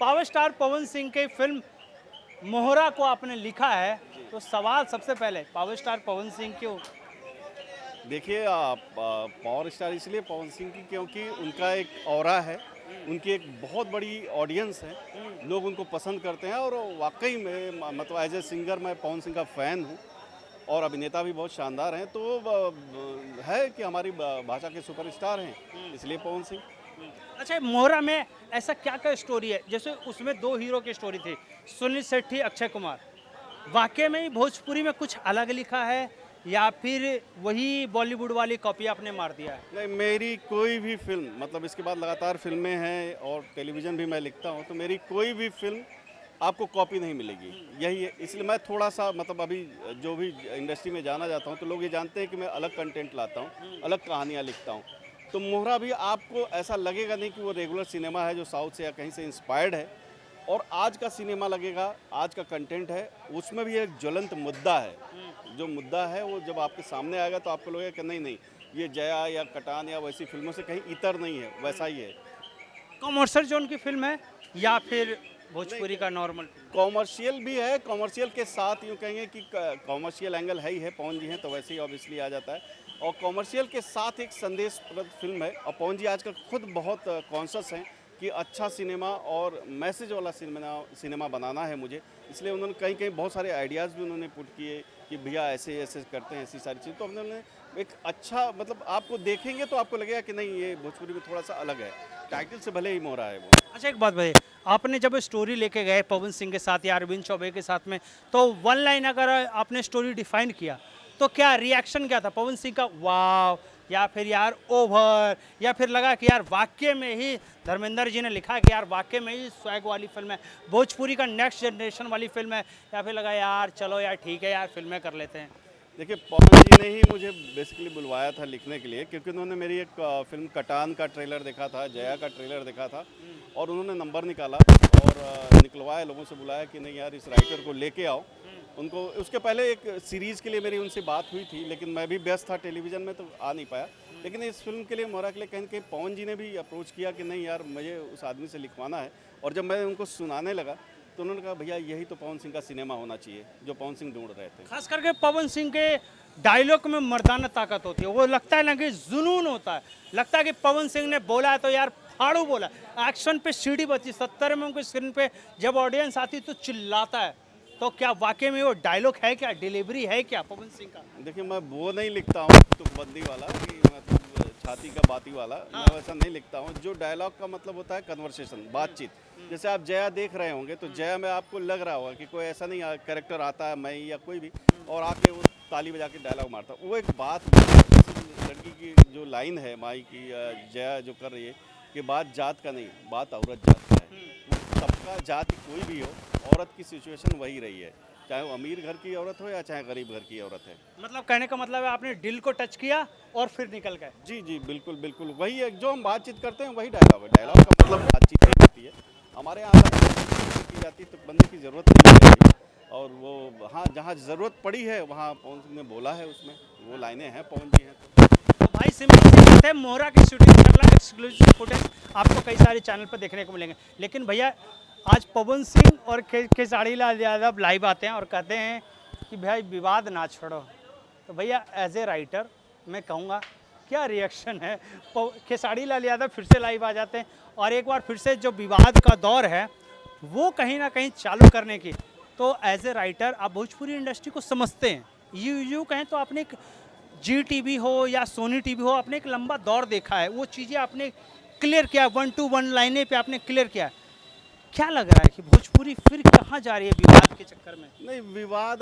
Power star Pawan Singh की film मोहरा को आपने लिखा है, तो सवाल सबसे पहले पावर स्टार पवन सिंह क्यों? देखिए पावर स्टार इसलिए पवन सिंह की क्योंकि उनका एक ऑरा है, उनकी एक बहुत बड़ी ऑडियंस है, लोग उनको पसंद करते हैं और वाकई में मतलब एज ए सिंगर मैं पवन सिंह का फ़ैन हूँ और अभिनेता भी बहुत शानदार हैं। तो है कि हमारी भाषा के सुपरस्टार हैं, इसलिए पवन सिंह। अच्छा, मोहरा में ऐसा क्या क्या स्टोरी है? जैसे उसमें दो हीरो की स्टोरी थी, सुनील शेट्टी, अक्षय कुमार। वाकई में ही भोजपुरी में कुछ अलग लिखा है या फिर वही बॉलीवुड वाली कॉपी आपने मार दिया है? नहीं, मेरी कोई भी फिल्म मतलब इसके बाद लगातार फिल्में हैं और टेलीविज़न भी मैं लिखता हूँ, तो मेरी कोई भी फिल्म आपको कॉपी नहीं मिलेगी। यही है, इसलिए मैं थोड़ा सा मतलब अभी जो भी इंडस्ट्री में जाना जाता हूँ तो लोग ये जानते हैं कि मैं अलग कंटेंट लाता हूँ, अलग कहानियाँ लिखता हूँ। तो मोहरा भी आपको ऐसा लगेगा नहीं कि वो रेगुलर सिनेमा है जो साउथ से या कहीं से इंस्पायर्ड है, और आज का सिनेमा लगेगा, आज का कंटेंट है, उसमें भी एक ज्वलंत मुद्दा है। जो मुद्दा है वो जब आपके सामने आएगा तो आपको लगेगा कि नहीं नहीं, ये जया या कटान या वैसी फिल्मों से कहीं इतर नहीं है, वैसा ही है। कॉमर्शियल जोन की फिल्म है या फिर भोजपुरी का नॉर्मल? कॉमर्शियल भी है, कॉमर्शियल के साथ यूँ कहेंगे कि कॉमर्शियल एंगल है ही है, पवन जी हैं तो वैसे ही ऑब्वियसली आ जाता है, और कॉमर्शियल के साथ एक संदेशप्रद फिल्म है। और पवन जी आजकल खुद बहुत कॉन्शियस हैं कि अच्छा सिनेमा और मैसेज वाला सिनेमा बनाना है मुझे, इसलिए उन्होंने कहीं कहीं बहुत सारे आइडियाज़ भी उन्होंने पुट किए कि भैया ऐसे ऐसे करते हैं, ऐसी सारी चीज़। तो उन्होंने एक अच्छा मतलब आपको देखेंगे तो आपको लगेगा कि नहीं ये भोजपुरी में थोड़ा सा अलग है, टाइटल से भले ही मोहरा है वो। अच्छा, एक बात बताइए, आपने जब स्टोरी लेके गए पवन सिंह के साथ या अरविंद चौबे के साथ में, तो वन लाइन अगर आपने स्टोरी डिफाइन किया तो क्या रिएक्शन क्या था पवन सिंह का? वाव, या फिर यार ओवर, या फिर लगा कि यार वाकई में ही धर्मेंद्र जी ने लिखा कि यार वाकई में ही स्वैग वाली फिल्म है, भोजपुरी का नेक्स्ट जनरेशन वाली फिल्म है, या फिर लगा यार चलो यार ठीक है यार फिल्में कर लेते हैं? देखिए, पवन जी ने ही मुझे बेसिकली बुलवाया था लिखने के लिए, क्योंकि उन्होंने मेरी एक फिल्म कटान का ट्रेलर देखा था, जया का ट्रेलर देखा था, और उन्होंने नंबर निकाला और निकलवाया, लोगों से बुलाया कि नहीं यार इस राइटर को लेके आओ। उनको उसके पहले एक सीरीज़ के लिए मेरी उनसे बात हुई थी, लेकिन मैं भी व्यस्त था टेलीविज़न में तो आ नहीं पाया। लेकिन इस फिल्म के लिए, मोहरा के लिए, कहीं न कहीं पवन जी ने भी अप्रोच किया कि नहीं यार मुझे उस आदमी से लिखवाना है। और जब मैं उनको सुनाने लगा तो उन्होंने कहा भैया यही तो पवन सिंह का सिनेमा होना चाहिए जो पवन सिंह ढूंढ रहे थे। खास करके पवन सिंह के डायलॉग में मर्दाना ताकत होती है, वो लगता है ना कि जुनून होता है, लगता है कि पवन सिंह ने बोला है तो यार फाड़ू बोला। एक्शन पे सीढ़ी बची, 70 में उनके स्क्रीन पे जब ऑडियंस आती तो चिल्लाता है। तो क्या वाकई में वो डायलॉग है क्या, डिलीवरी है क्या पवन सिंह का? देखिए, मैं वो नहीं लिखता हूँ तुकबंदी वाला कि मतलब छाती का बाती वाला, मैं वैसा नहीं लिखता हूँ। जो डायलॉग का मतलब होता है कन्वर्सेशन, बातचीत। जैसे आप जया देख रहे होंगे तो जया में आपको लग रहा होगा कि कोई ऐसा नहीं कैरेक्टर आता है, मैं या कोई भी, और आके वो ताली बजा के डायलॉग मारता, वो एक बात। लड़की की जो लाइन है माई की, जया जो कर रही है कि बात जात का नहीं, बात औरत जात का है। सबका जात कोई भी हो, औरत की सिचुएशन वही रही है, चाहे वो अमीर घर की औरत हो या चाहे गरीब घर की औरत है। मतलब कहने का मतलब है आपने दिल को टच किया और फिर निकल गए। जी जी, बिल्कुल बिल्कुल, वही है जो हम बातचीत करते हैं, वही डायलॉग है। डायलॉग का मतलब बातचीत ही होती है। हमारे यहाँ की जाती है तो बंदे की ज़रूरत नहीं है, और वो हाँ जहाँ ज़रूरत पड़ी है वहाँ पवन सिंह ने बोला है, उसमें वो लाइनें हैं, पवन जी हैं। तो भाई सिंपल सी बात है, मोहरा की शूटिंग कर ला, एक्सक्लूसिव फुटेज आपको कई सारे चैनल पर देखने को मिलेंगे। लेकिन भैया आज पवन सिंह और खेसारी लाल यादव लाइव आते हैं और कहते हैं कि भाई विवाद ना छोड़ो, तो भैया एज ए राइटर मैं कहूँगा क्या रिएक्शन है? खेसारी लाल यादव फिर से लाइव आ जाते हैं और एक बार फिर से जो विवाद का दौर है वो कहीं ना कहीं चालू करने की, तो एज ए राइटर आप भोजपुरी इंडस्ट्री को समझते हैं, यूँ कहें तो आपने एक GTV हो या सोनी टीवी हो, आपने एक लंबा दौर देखा है, वो चीज़ें आपने क्लियर किया, 1 to 1 लाइनें पे आपने क्लियर किया। क्या लग रहा है कि भोजपुरी फिर कहाँ जा रही है विवाद के चक्कर में? नहीं, विवाद